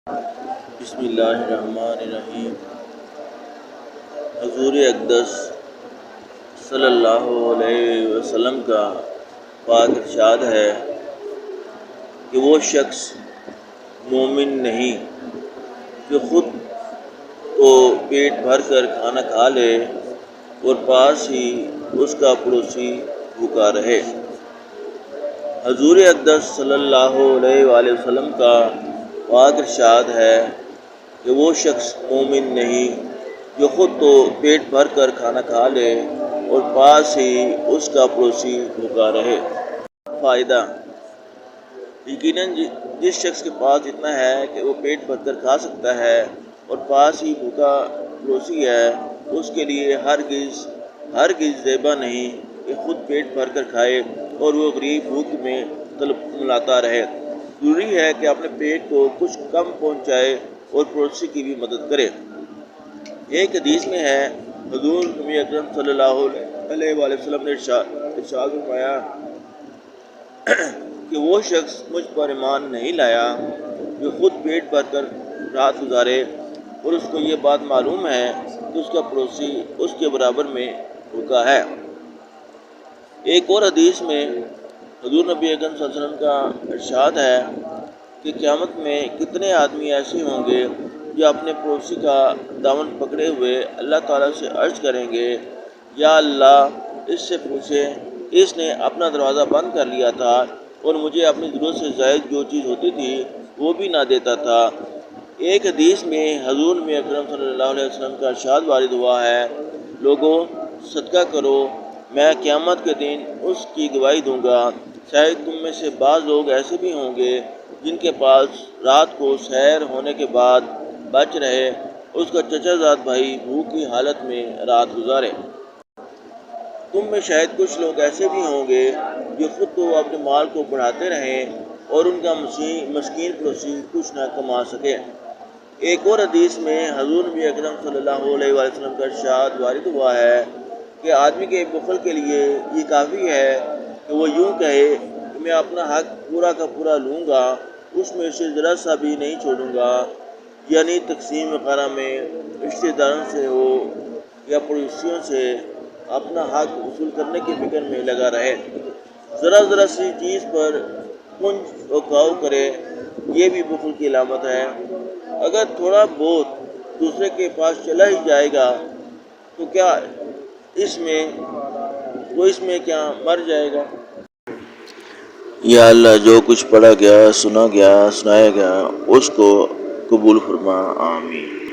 بسم اللہ الرحمن الرحیم۔ حضور اقدس صلی اللہ علیہ وسلم کا پاک ارشاد ہے کہ وہ شخص مومن نہیں جو خود تو پیٹ بھر کر کھانا کھا لے اور پاس ہی اس کا پڑوسی بھوکا رہے۔ حضور اقدس صلی اللہ علیہ وآلہ وسلم کا پاک ارشاد ہے کہ وہ شخص مومن نہیں جو خود تو پیٹ بھر کر کھانا کھا لے اور پاس ہی اس کا پڑوسی بھوکا رہے۔ فائدہ: یقیناً جس شخص کے پاس اتنا ہے کہ وہ پیٹ بھر کر کھا سکتا ہے اور پاس ہی بھوکا پڑوسی ہے، اس کے لیے ہرگز زیبا نہیں کہ خود پیٹ بھر کر کھائے اور وہ غریب بھوک میں تلملاتا رہے۔ ضروری ہے کہ اپنے پیٹ کو کچھ کم پہنچائے اور پڑوسی کی بھی مدد کرے۔ ایک حدیث میں ہے، حضور نبی اکرم صلی اللہ علیہ وآلہ وسلم نے ارشاد فرمایا کہ وہ شخص مجھ پر ایمان نہیں لایا جو خود پیٹ بھر کر رات گزارے اور اس کو یہ بات معلوم ہے کہ اس کا پڑوسی اس کے برابر میں بھوکا ہے۔ ایک اور حدیث میں حضور نبی اکرم صلی اللہ علیہ وسلم کا ارشاد ہے کہ قیامت میں کتنے آدمی ایسے ہوں گے جو اپنے پڑوسی کا دامن پکڑے ہوئے اللہ تعالیٰ سے عرض کریں گے، یا اللہ، اس سے پوچھیں، اس نے اپنا دروازہ بند کر لیا تھا اور مجھے اپنی ضرورت سے زائد جو چیز ہوتی تھی وہ بھی نہ دیتا تھا۔ ایک حدیث میں حضور نبی اکرم صلی اللہ علیہ وسلم کا ارشاد وارد ہوا ہے، لوگوں، صدقہ کرو، میں قیامت کے دن اس کی گواہی دوں گا۔ شاید تم میں سے بعض لوگ ایسے بھی ہوں گے جن کے پاس رات کو سحر ہونے کے بعد بچ رہے اس کا چچا زاد بھائی بھوک کی حالت میں رات گزارے۔ تم میں شاید کچھ لوگ ایسے بھی ہوں گے جو خود تو اپنے مال کو بڑھاتے رہیں اور ان کا مسکین پڑوسی کچھ نہ کما سکے۔ ایک اور حدیث میں حضور نبی اکرم صلی اللہ علیہ وآلہ وسلم کا ارشاد وارد ہوا ہے کہ آدمی کے بخل کے لیے یہ کافی ہے کہ وہ یوں کہے کہ میں اپنا حق پورا کا پورا لوں گا، اس میں سے ذرا سا بھی نہیں چھوڑوں گا، یعنی تقسیم وغیرہ میں رشتہ داروں سے ہو یا پڑوسیوں سے اپنا حق وصول کرنے کی فکر میں لگا رہے۔ ذرا سی چیز پر کنج و کاؤ کرے، یہ بھی بخل کی علامت ہے۔ اگر تھوڑا بہت دوسرے کے پاس چلا ہی جائے گا تو کیا اس میں کیا مر جائے گا؟ یا اللہ، جو کچھ پڑھا گیا، سنا گیا، سنایا گیا، اس کو قبول فرما، آمین۔